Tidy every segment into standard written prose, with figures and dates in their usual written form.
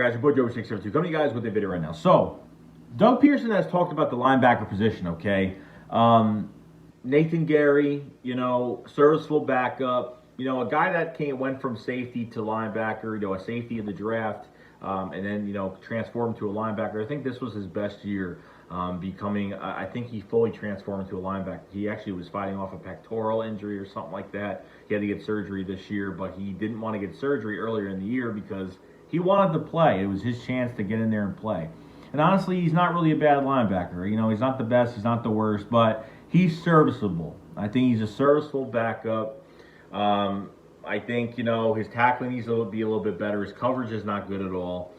guys? Your boy Joe 672 coming to you guys with a video right now. So, Doug Pearson has talked about the linebacker position, okay? Nathan Gary, serviceable backup, a guy that went from safety to linebacker, a safety in the draft, and then, transformed to a linebacker. I think this was his best year, I think he fully transformed into a linebacker. He actually was fighting off a pectoral injury or something like that. He had to get surgery this year, but he didn't want to get surgery earlier in the year because he wanted to play. It was his chance to get in there and play. And honestly, he's not really a bad linebacker. He's not the best, he's not the worst, but he's serviceable. I think he's a serviceable backup. I think, his tackling needs to be a little bit better. His coverage is not good at all.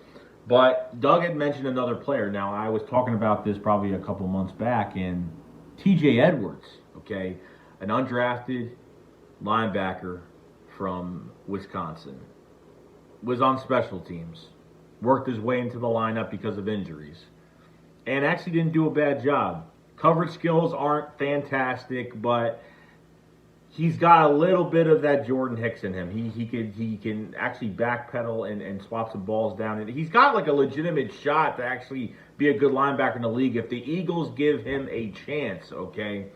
But Doug had mentioned another player. Now, I was talking about this probably a couple months back, and TJ Edwards, okay, an undrafted linebacker from Wisconsin, was on special teams, worked his way into the lineup because of injuries, and actually didn't do a bad job. Coverage skills aren't fantastic, but he's got a little bit of that Jordan Hicks in him. He can actually backpedal and swap some balls down. And he's got like a legitimate shot to actually be a good linebacker in the league if the Eagles give him a chance, okay?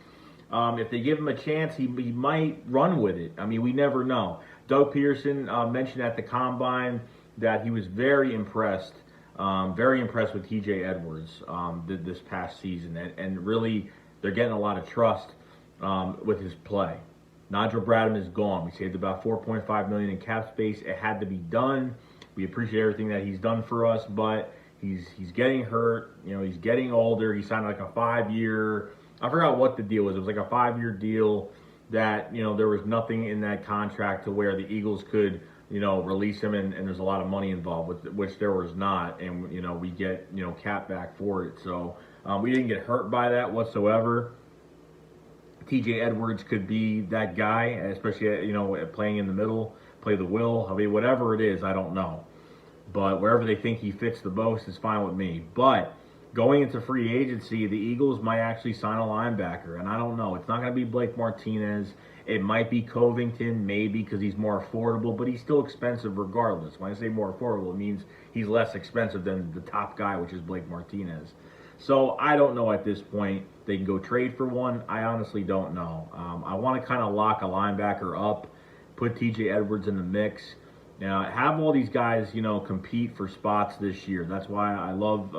If they give him a chance, he might run with it. I mean, we never know. Doug Pearson mentioned at the Combine that he was very impressed with TJ Edwards this past season. And really, they're getting a lot of trust with his play. Nigel Bradham is gone. We saved about $4.5 million in cap space. It had to be done. We appreciate everything that he's done for us, but he's getting hurt. He's getting older. He signed like a 5-year. I forgot what the deal was. It was like a 5-year deal that there was nothing in that contract to where the Eagles could release him, and there's a lot of money involved with which there was not, and we get cap back for it. So we didn't get hurt by that whatsoever. TJ Edwards could be that guy, especially playing in the middle, play the will. I mean, whatever it is, I don't know. But wherever they think he fits the most is fine with me. But going into free agency, the Eagles might actually sign a linebacker, and I don't know. It's not going to be Blake Martinez. It might be Covington, maybe, because he's more affordable, but he's still expensive regardless. When I say more affordable, it means he's less expensive than the top guy, which is Blake Martinez. So I don't know at this point. They can go trade for one. I honestly don't know. I want to kind of lock a linebacker up, put TJ Edwards in the mix. Now, have all these guys, compete for spots this year. That's why I love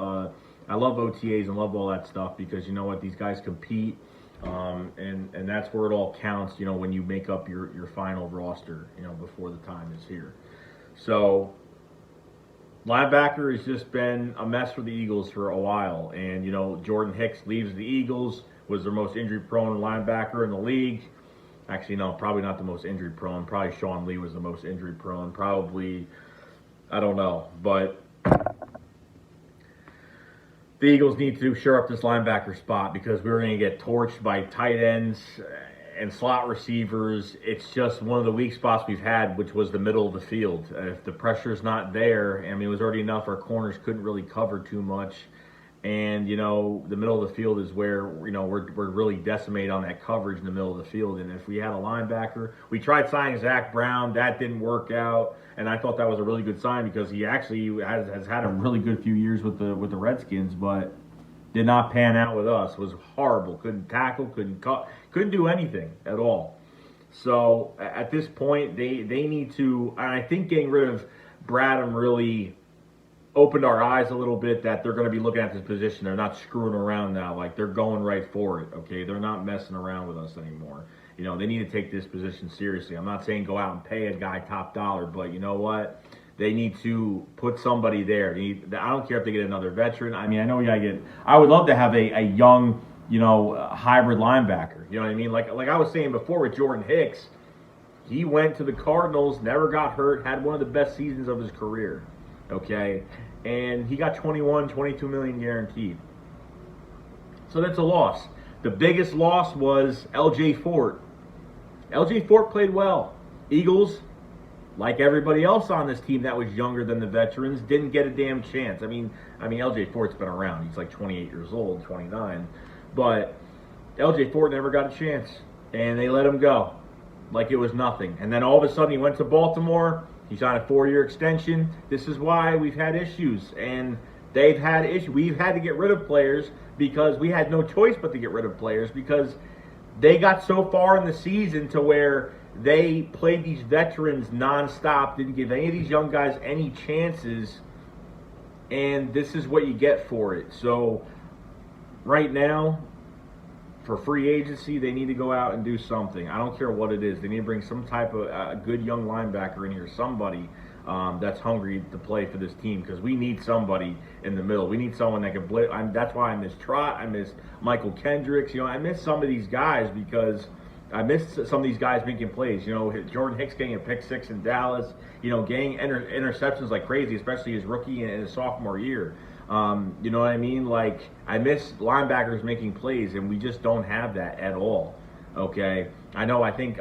OTAs and love all that stuff, because you know what, these guys compete, and that's where it all counts. When you make up your final roster, before the time is here. So linebacker has just been a mess for the Eagles for a while. And, Jordan Hicks leaves the Eagles, was their most injury-prone linebacker in the league. Actually, no, probably not the most injury-prone. Probably Sean Lee was the most injury-prone. Probably, I don't know. But the Eagles need to shore up this linebacker spot, because we're going to get torched by tight ends and slot receivers. It's just one of the weak spots we've had, which was the middle of the field. If the pressure's not there, I mean, it was already enough. Our corners couldn't really cover too much. And, the middle of the field is where, we're really decimated on that coverage in the middle of the field. And if we had a linebacker, we tried signing Zach Brown. That didn't work out. And I thought that was a really good sign, because he actually has had a really good few years with the Redskins, but did not pan out with us. Was horrible. Couldn't tackle, couldn't cut, couldn't do anything at all. So at this point, they need to, and I think getting rid of Bradham really opened our eyes a little bit that they're going to be looking at this position. They're not screwing around now. Like, they're going right for it, okay? They're not messing around with us anymore. They need to take this position seriously. I'm not saying go out and pay a guy top dollar, but you know what? They need to put somebody there. I don't care if they get another veteran. I mean, I know I would love to have a young, hybrid linebacker. You know what I mean? Like I was saying before with Jordan Hicks, he went to the Cardinals, never got hurt, had one of the best seasons of his career. Okay, and he got 22 million guaranteed. So that's a loss. The biggest loss was L.J. Fort. L.J. Fort played well. Eagles, like everybody else on this team that was younger than the veterans, didn't get a damn chance. I mean, L.J. Fort's been around. He's like 28 years old, 29. But L.J. Fort never got a chance, and they let him go like it was nothing. And then all of a sudden he went to Baltimore, He signed a 4-year extension. This is why we've had issues, and they've had issues. We've had to get rid of players because we had no choice but to get rid of players because they got so far in the season to where they played these veterans nonstop, didn't give any of these young guys any chances, and this is what you get for it. So right now, for free agency, they need to go out and do something. I don't care what it is. They need to bring some type of good young linebacker in here, somebody that's hungry to play for this team, because we need somebody in the middle. We need someone that can blitz. That's why I miss Trot. I miss Michael Kendricks. I miss some of these guys because I miss some of these guys making plays. Jordan Hicks getting a pick 6 in Dallas. Getting interceptions like crazy, especially his rookie and his sophomore year. You know what I mean? Like, I miss linebackers making plays, and we just don't have that at all. Okay, I know. I think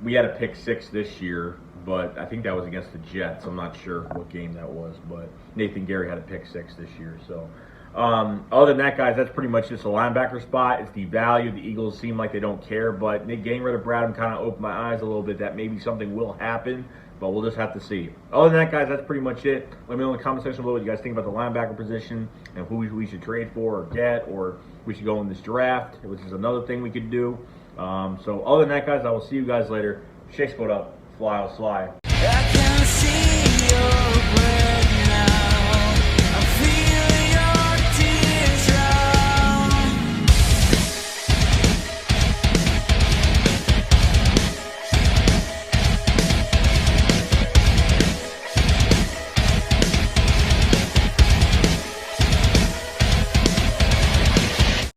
we had a pick 6 this year, but I think that was against the Jets. I'm not sure what game that was, but Nathan Gary had a pick 6 this year. So, other than that, guys, that's pretty much just a linebacker spot. It's devalued. The Eagles seem like they don't care, but getting rid of Bradham kind of opened my eyes a little bit that maybe something will happen, but we'll just have to see. Other than that, guys, that's pretty much it. Let me know in the comment section below what you guys think about the linebacker position and who we should trade for or get, or we should go in this draft, which is another thing we could do. So other than that, guys, I will see you guys later. Shake Sport up. Fly, I'll slide.